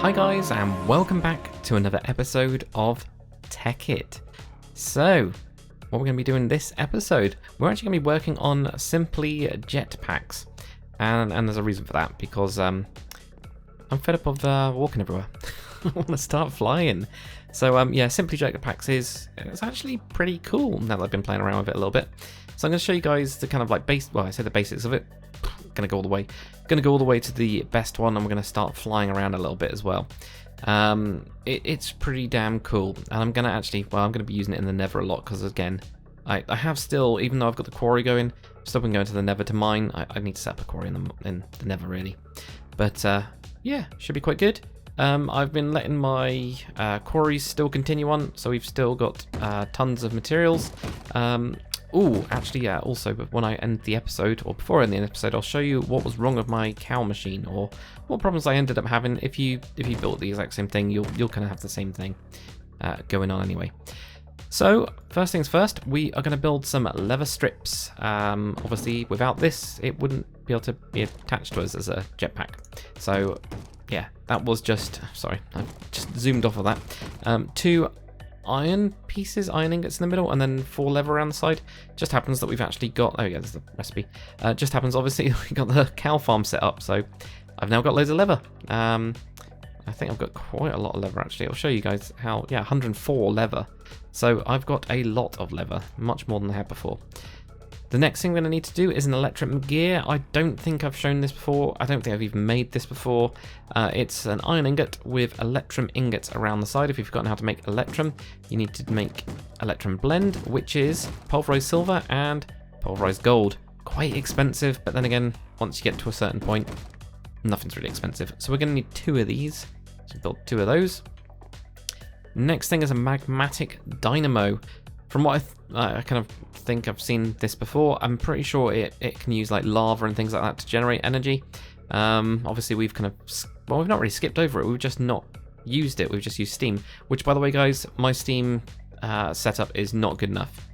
Hi guys, and welcome back to another episode of Tekkit. So, what we're going to be doing this episode, we're actually going to be working on Simply Jetpacks. And there's a reason for that, because I'm fed up of walking everywhere. I want to start flying. So yeah, Simply Jetpacks it's actually pretty cool now that I've been playing around with it a little bit. So I'm going to show you guys the kind of like the basics of it. Going to go all the way to the best one, and we're going to start flying around a little bit as well. It's pretty damn cool, and I'm going to be using it in the Nether a lot, because again, I have still, even though I've got the quarry going, I've still been going to the Nether to mine. I need to set up a quarry in the Nether really, but yeah, should be quite good. I've been letting my quarries still continue on, so we've still got tons of materials. Actually, yeah, also, but when I end the episode, or before I end the episode, I'll show you what was wrong with my cow machine, or what problems I ended up having. If you built the exact same thing, you'll kind of have the same thing going on anyway. So, first things first, we are going to build some leather strips. Obviously, without this, it wouldn't be able to be attached to us as a jetpack. So, yeah, that was just, sorry, I just zoomed off of that. 2 iron ingots in the middle, and then 4 leather around the side. Just happens that we've actually got, oh yeah, there's the recipe. Just happens, obviously, we got the cow farm set up, so I've now got loads of leather. I think I've got quite a lot of leather, actually. I'll show you guys how, yeah, 104 leather. So I've got a lot of leather, much more than I had before. The next thing we're going to need to do is an electric gear. I don't think I've shown this before. I don't think I've even made this before. It's an iron ingot with electrum ingots around the side. If you've forgotten how to make electrum, you need to make electrum blend, which is pulverized silver and pulverized gold. Quite expensive, but then again, once you get to a certain point, nothing's really expensive. So we're going to need 2 of these. So build 2 of those. Next thing is a magmatic dynamo. From what I kind of think I've seen this before, I'm pretty sure it can use like lava and things like that to generate energy. Obviously we've kind of, well, we've not really skipped over it, we've just not used it, we've just used Steam, which by the way guys, my Steam setup is not good enough.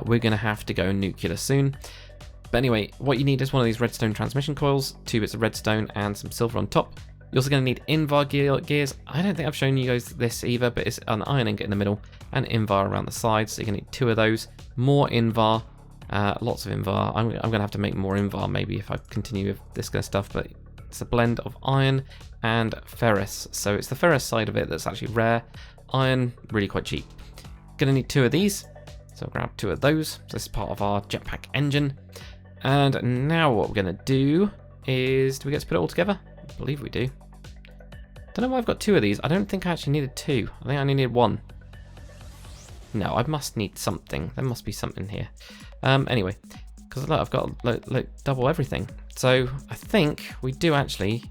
We're going to have to go nuclear soon. But anyway, what you need is one of these redstone transmission coils, 2 bits of redstone and some silver on top. You're also going to need invar gears. I don't think I've shown you guys this either, but it's an iron ingot in the middle and invar around the sides. So you're going to need 2 of those. More invar, lots of invar. I'm going to have to make more invar maybe if I continue with this kind of stuff, but it's a blend of iron and ferrous. So it's the ferrous side of it that's actually rare. Iron, really quite cheap. Going to need 2 of these. So I'll grab 2 of those. So this is part of our jetpack engine. And now what we're going to do is, do we get to put it all together? I believe we do. Don't know why I've got 2 of these. I don't think I actually needed 2. I think I only needed 1. No, I must need something. There must be something here. Anyway, because look, I've got like double everything. So I think we do actually.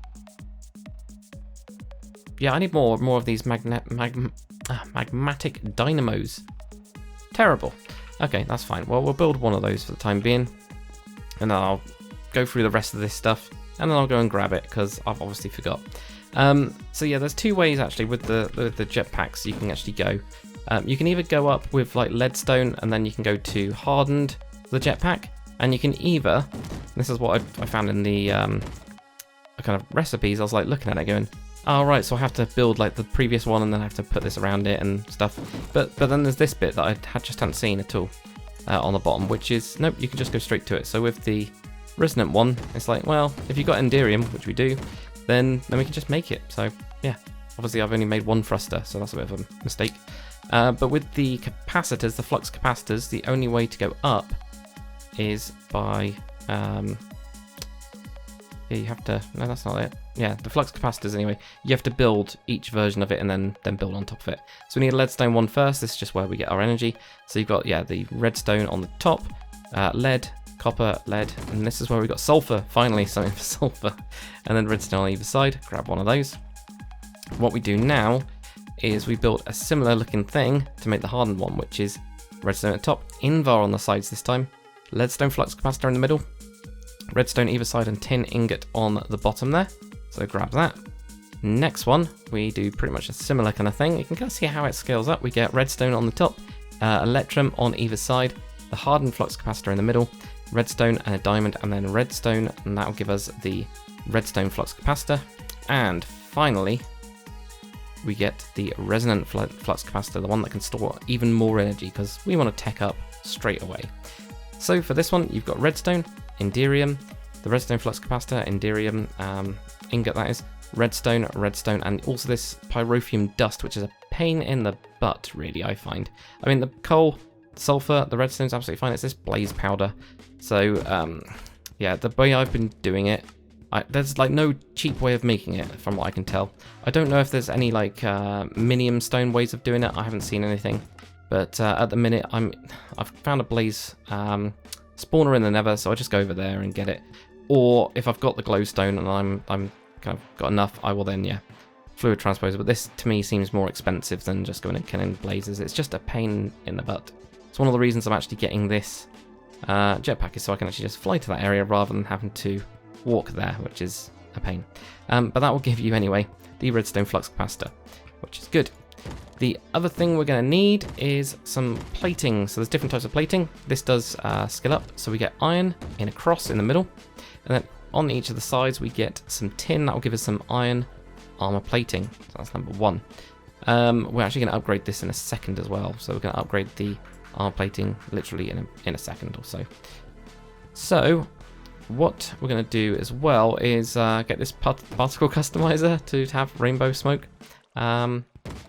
Yeah, I need more of these magmatic dynamos. Terrible. Okay, that's fine. Well, we'll build 1 of those for the time being, and then I'll go through the rest of this stuff, and then I'll go and grab it because I've obviously forgot. So yeah, there's 2 ways actually with the jetpacks you can actually go. You can either go up with like leadstone, and then you can go to hardened the jetpack, and you can either, this is what I found in the kind of recipes. I was like looking at it going, oh right, so I have to build like the previous one, and then I have to put this around it and stuff. But then there's this bit that I just hadn't seen at all on the bottom, which is, nope, you can just go straight to it. So with the resonant one, it's like, well, if you've got enderium, which we do, then we can just make it. So yeah, obviously I've only made 1 thruster, so that's a bit of a mistake. But with the capacitors, the flux capacitors, the only way to go up is by yeah, you have to, no, that's not it. Yeah, the flux capacitors anyway, you have to build each version of it and then build on top of it. So we need a leadstone one first. This is just where we get our energy. So you've got, yeah, the redstone on the top, lead, copper, lead, and this is where we got sulfur. Finally, something for sulfur. And then redstone on either side. Grab 1 of those. What we do now is we build a similar looking thing to make the hardened one, which is redstone at the top, invar on the sides this time, leadstone flux capacitor in the middle, redstone either side, and tin ingot on the bottom there. So grab that. Next one, we do pretty much a similar kind of thing. You can kind of see how it scales up. We get redstone on the top, electrum on either side, the hardened flux capacitor in the middle, redstone and a diamond, and then redstone, and that will give us the redstone flux capacitor. And finally, we get the resonant flux capacitor, the one that can store even more energy, because we want to tech up straight away. So for this one, you've got redstone, inderium, the redstone flux capacitor, inderium ingot, that is, redstone, and also this pyrotheum dust, which is a pain in the butt, really, I find. I mean, the coal, sulfur, the redstone's absolutely fine. It's this blaze powder. So, yeah, the way I've been doing it, there's like no cheap way of making it, from what I can tell. I don't know if there's any like minium stone ways of doing it. I haven't seen anything. But at the minute, I've found a blaze spawner in the nether, so I just go over there and get it. Or if I've got the glowstone and I'm kind of got enough, I will then, yeah, fluid transposer. But this to me seems more expensive than just going and killing blazes. It's just a pain in the butt. It's one of the reasons I'm actually getting this jetpack, is so I can actually just fly to that area rather than having to walk there, which is a pain. But that will give you anyway the redstone flux capacitor, which is good. The other thing we're going to need is some plating. So there's different types of plating. This does skill up. So we get iron in a cross in the middle. And then on each of the sides we get some tin. That will give us some iron armor plating. So that's number one. We're actually going to upgrade this in a second as well. So we're going to upgrade the armor plating literally in a second or so. So what we're going to do as well is get this particle customizer to have rainbow smoke.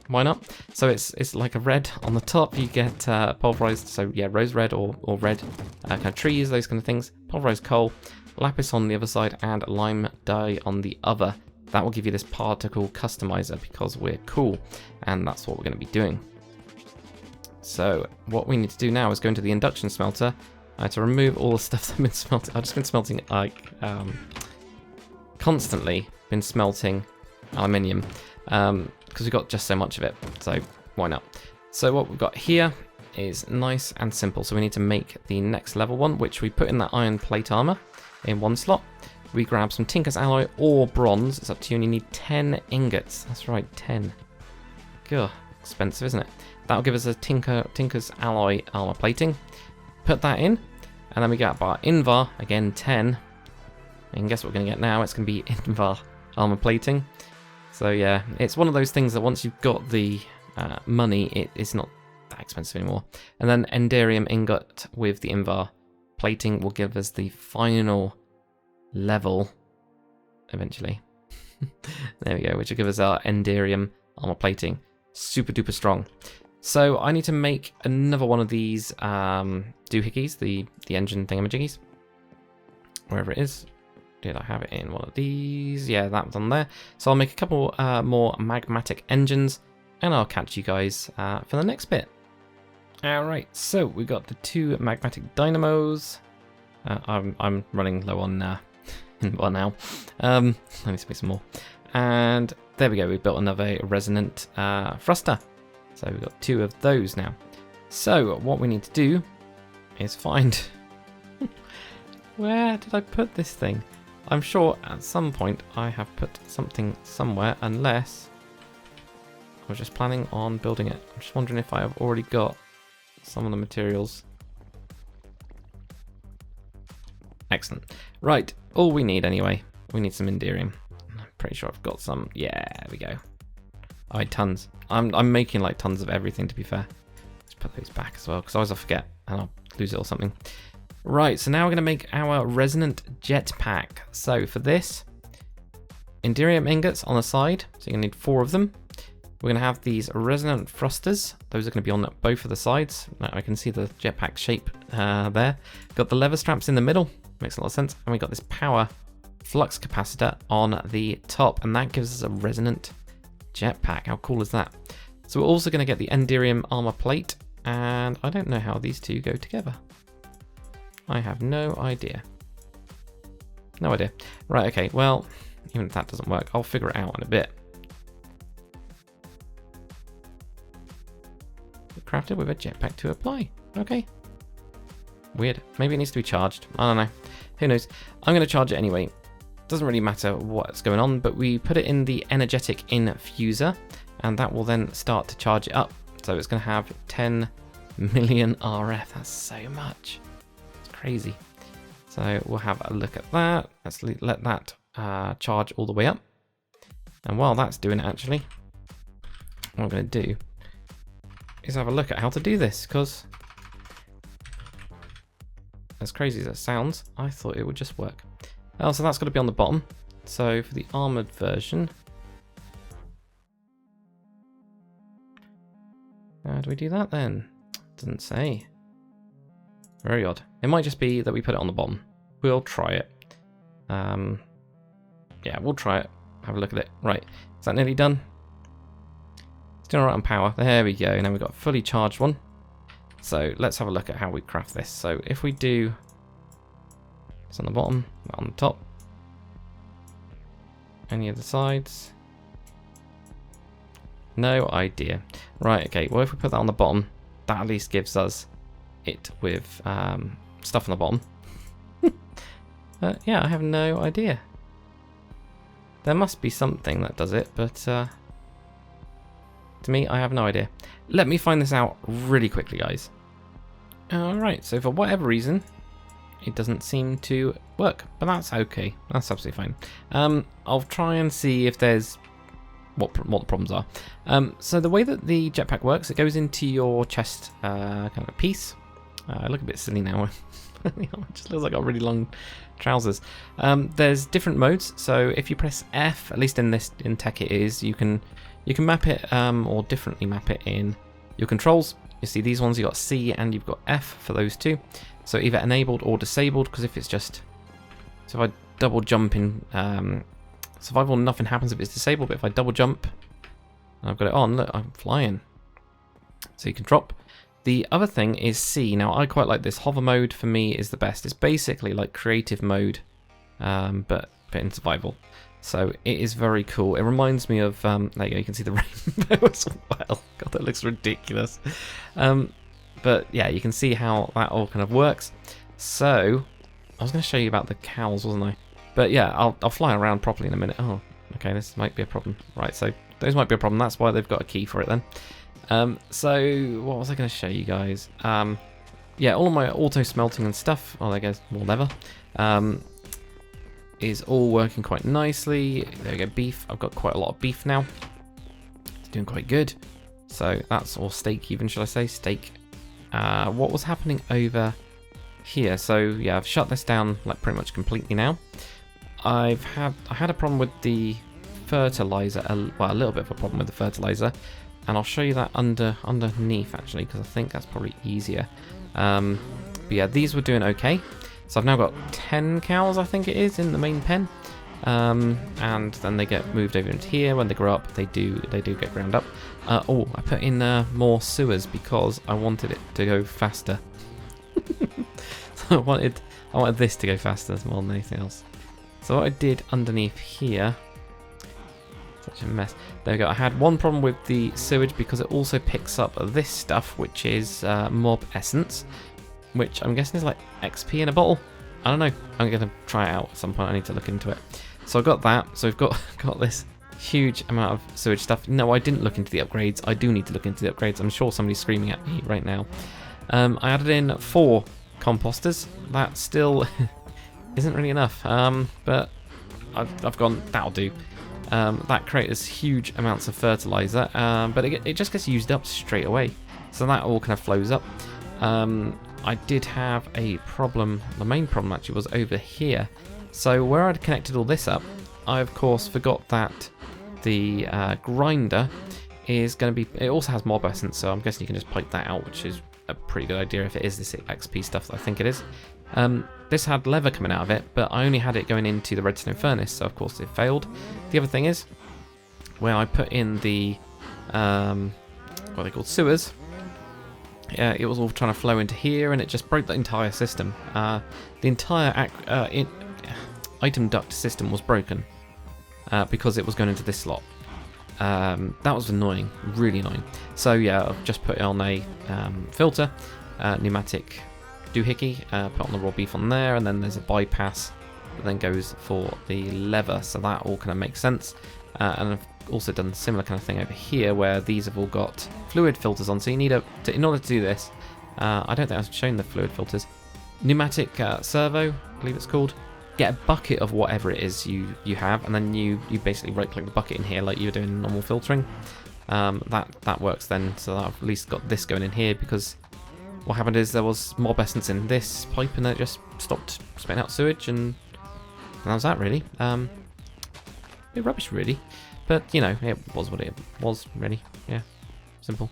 Why not? So it's like a red on the top. You get pulverized, so yeah, rose red or red kind of trees, those kind of things. Pulverized coal, lapis on the other side, and lime dye on the other. That will give you this particle customizer because we're cool, and that's what we're going to be doing. So what we need to do now is go into the induction smelter to remove all the stuff that I've been smelting. I've just been smelting like constantly been smelting aluminium. Because we've got just so much of it, so why not? So what we've got here is nice and simple. So we need to make the next level one, which we put in that iron plate armor in one slot. We grab some Tinker's alloy or bronze. It's up to you, and you need 10 ingots. That's right, 10. Gah, expensive, isn't it? That'll give us a Tinker's alloy armor plating. Put that in, and then we get our Invar, again 10. And guess what we're going to get now? It's going to be Invar armor plating. So yeah, it's one of those things that once you've got the money, it's not that expensive anymore. And then Enderium ingot with the Invar plating will give us the final level, eventually. There we go, which will give us our Enderium armor plating. Super duper strong. So I need to make another one of these doohickeys, the engine thingamajiggies, wherever it is. Did I have it in one of these? Yeah, that was on there. So I'll make a couple more magmatic engines, and I'll catch you guys for the next bit. Alright, so we got the two magmatic dynamos. I'm running low on invar now. I need to make some more. And there we go, we built another resonant thruster. So we've got two of those now. So what we need to do is find... Where did I put this thing? I'm sure at some point I have put something somewhere, unless I was just planning on building it. I'm just wondering if I have already got some of the materials. Excellent. Right, all we need anyway, we need some Enderium. I'm pretty sure I've got some. Yeah, there we go. I had tons. I'm making like tons of everything, to be fair. Let's put those back as well, because otherwise I'll forget and I'll lose it or something. Right, so now we're going to make our resonant jetpack. So for this, Enderium ingots on the side, so you're going to need 4 of them. We're going to have these resonant thrusters. Those are going to be on both of the sides. Now I can see the jetpack shape there. Got the lever straps in the middle, makes a lot of sense. And we got this power flux capacitor on the top, and that gives us a resonant jetpack. How cool is that? So we're also going to get the Enderium armor plate, and I don't know how these two go together. I have no idea. No idea. Right, okay, well, even if that doesn't work, I'll figure it out in a bit. Crafted with a jetpack to apply. Okay. Weird. Maybe it needs to be charged. I don't know. Who knows? I'm going to charge it anyway. Doesn't really matter what's going on, but we put it in the energetic infuser, and that will then start to charge it up. So it's going to have 10 million RF. That's so much. Crazy. So we'll have a look at that. Let's let that charge all the way up. And while that's doing it, actually, what I'm going to do is have a look at how to do this, because as crazy as it sounds, I thought it would just work. Oh, so that's got to be on the bottom. So for the armored version, how do we do that then? Doesn't say. Very odd. It might just be that we put it on the bottom. We'll try it. Yeah, we'll try it. Have a look at it. Right, is that nearly done? It's doing alright on power. There we go. Now we've got a fully charged one. So let's have a look at how we craft this. So if we do it's on the bottom, on the top, any of the sides, no idea. Right, okay, well if we put that on the bottom, that at least gives us it with stuff on the bottom. Yeah, I have no idea. There must be something that does it, but to me, I have no idea. Let me find this out really quickly, guys. Alright, so for whatever reason, it doesn't seem to work, but that's okay. That's absolutely fine. I'll try and see if there's what the problems are. So the way that the jetpack works, it goes into your chest kind of a piece. I look a bit silly now. It just looks like I've got really long trousers. There's different modes. So if you press F, at least in Tekkit is, you can map it or differently map it in your controls. You see these ones, you've got C and you've got F for those two. So either enabled or disabled, because if it's just, so if I double jump in survival, nothing happens if it's disabled, but if I double jump and I've got it on, look, I'm flying. So you can drop. The other thing is C. Now I quite like this. Hover mode for me is the best. It's basically like creative mode, but in survival. So it is very cool. It reminds me of, there you go, you can see the rainbow as well. God, that looks ridiculous. But yeah, you can see how that all kind of works. So I was going to show you about the cows, wasn't I? But yeah, I'll fly around properly in a minute. Oh, okay, this might be a problem. Right, so those might be a problem. That's why they've got a key for it then. So what was I going to show you guys? Yeah, all of my auto smelting and stuff, well, I guess, well, never, is all working quite nicely. There we go, beef. I've got quite a lot of beef now. It's doing quite good. So that's, or steak even, should I say, steak. What was happening over here? So yeah, I've shut this down like pretty much completely now. I had a problem with the fertilizer, well, a little bit of a problem with the fertilizer. And I'll show you that underneath actually, because I think that's probably easier. But yeah, these were doing okay. So I've now got 10 cows, I think it is, in the main pen. And then they get moved over into here. When they grow up, they do get ground up. Oh, I put in more sewers because I wanted it to go faster. So I wanted this to go faster more than anything else. So what I did underneath here, such a mess. There we go. I had one problem with the sewage because it also picks up this stuff, which is mob essence, which I'm guessing is like XP in a bottle. I don't know. I'm going to try it out at some point. I need to look into it. So I've got that. So we've got this huge amount of sewage stuff. No, I didn't look into the upgrades. I do need to look into the upgrades. I'm sure somebody's screaming at me right now. I added in 4 composters. That still isn't really enough. But I've gone, that'll do. That creates huge amounts of fertilizer, but it just gets used up straight away. So that all kind of flows up. I did have a problem. The main problem actually was over here. So where I'd connected all this up, I of course forgot that the grinder is going to be, it also has mob essence, so I'm guessing you can just pipe that out, which is a pretty good idea if it is this XP stuff that I think it is. This had leather coming out of it, but I only had it going into the redstone furnace, so of course it failed. The other thing is, where I put in the, what are they called, sewers, it was all trying to flow into here, and it just broke the entire system. The entire item duct system was broken because it was going into this slot. That was annoying, really annoying. So yeah, I've just put it on a filter, pneumatic doohickey, put on the raw beef on there, and then there's a bypass that then goes for the leather, so that all kind of makes sense. And I've also done a similar kind of thing over here where these have all got fluid filters on, so you need in order to do this, I don't think I've shown the fluid filters, pneumatic servo, I believe it's called. Get a bucket of whatever it is you have, and then you basically right click the bucket in here like you were doing normal filtering. that works then. So I've at least got this going in here, because what happened is there was mob essence in this pipe and then it just stopped spitting out sewage, and that was that really. A bit rubbish really, but you know, it was what it was really. Yeah, simple.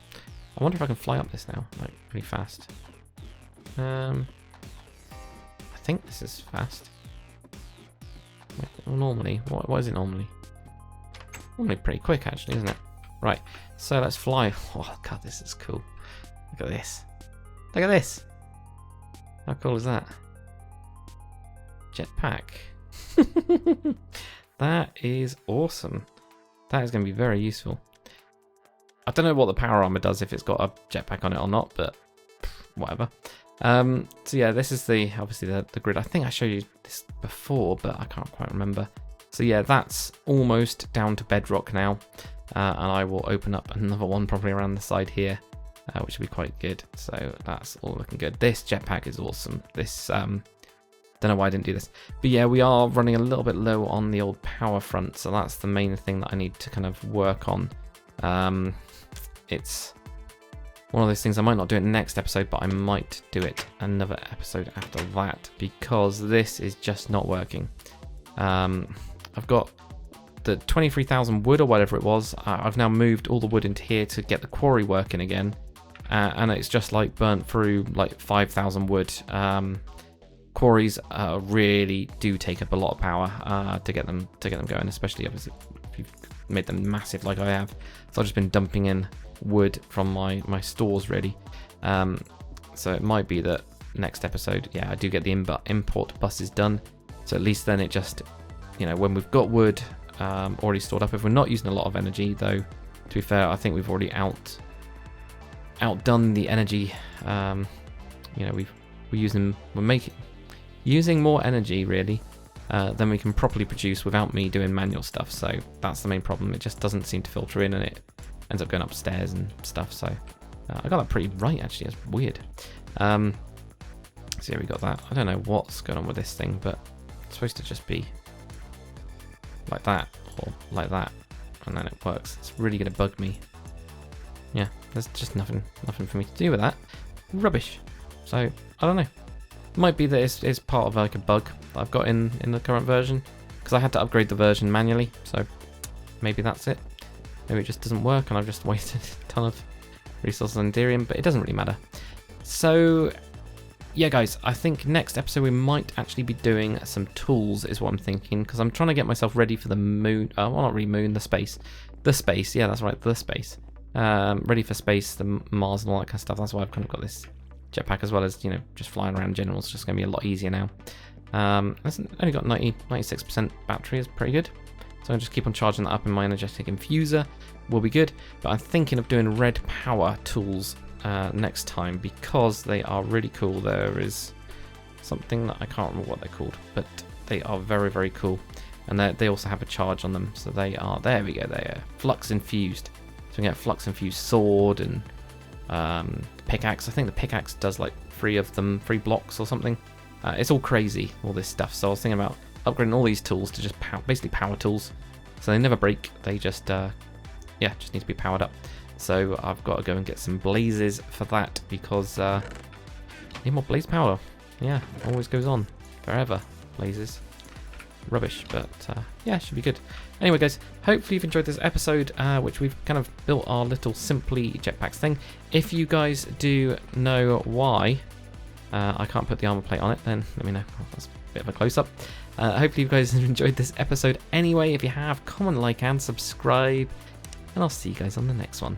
I wonder if I can fly up this now, like really fast. I think this is fast. Normally, what is it normally? Normally pretty quick actually, isn't it? Right, so let's fly. Oh god, this is cool. Look at this. Look at this. How cool is that? Jetpack. That is awesome. That is going to be very useful. I don't know what the power armor does, if it's got a jetpack on it or not, but whatever. So yeah, this is obviously the grid. I think I showed you this before, but I can't quite remember. So yeah, that's almost down to bedrock now, and I will open up another one probably around the side here, which will be quite good. So that's all looking good. This jetpack is awesome. This don't know why I didn't do this, but yeah, we are running a little bit low on the old power front, so that's the main thing that I need to kind of work on. It's one of those things I might not do it next episode, but I might do it another episode after that, because this is just not working. I've got the 23,000 wood or whatever it was. I've now moved all the wood into here to get the quarry working again, and it's just like burnt through like 5,000 wood. Quarries really do take up a lot of power to get them going, especially obviously if you've made them massive like I have. So I've just been dumping in wood from my stores really. So it might be that next episode, yeah, I do get the import buses done. So at least then it just, you know, when we've got wood already stored up, if we're not using a lot of energy though, to be fair, I think we've already outdone the energy. You know, we're using more energy really than we can properly produce without me doing manual stuff. So that's the main problem. It just doesn't seem to filter in, and it ends up going upstairs and stuff. So I got that pretty right actually. It's weird. So yeah, we got that. I don't know what's going on with this thing, but it's supposed to just be like that or like that, and then it works. It's really going to bug me. Yeah, there's just nothing for me to do with that. Rubbish. So I don't know. Might be that it's part of like a bug that I've got in the current version, because I had to upgrade the version manually, so maybe that's it. Maybe it just doesn't work and I've just wasted a ton of resources on Ethereum, but it doesn't really matter. So yeah guys, I think next episode we might actually be doing some tools is what I'm thinking, because I'm trying to get myself ready for the moon. Well, not really moon, the space, yeah, that's right, the space. Ready for space, the Mars and all that kind of stuff. That's why I've kind of got this jetpack, as well as, you know, just flying around in general. It's just going to be a lot easier now. It's only got 96% battery, is pretty good. So I'll just keep on charging that up in my energetic infuser. Will be good. But I'm thinking of doing red power tools next time, because they are really cool. There is something that I can't remember what they're called, but they are very, very cool. And they also have a charge on them. So they are, there we go, they are flux infused. So we can get a flux infused sword and pickaxe. I think the pickaxe does like 3 blocks or something. It's all crazy, all this stuff. So I was thinking about upgrading all these tools to just basically power tools. So they never break. They just, yeah, just need to be powered up. So I've got to go and get some blazes for that, because need more blaze power. Yeah, always goes on forever. Blazes. Rubbish, but yeah, should be good. Anyway guys, hopefully you've enjoyed this episode, which we've kind of built our little Simply Jetpacks thing. If you guys do know why I can't put the armor plate on it, then let me know. Oh, that's a bit of a close-up. Hopefully you guys have enjoyed this episode anyway. If you have, comment, like and subscribe, and I'll see you guys on the next one.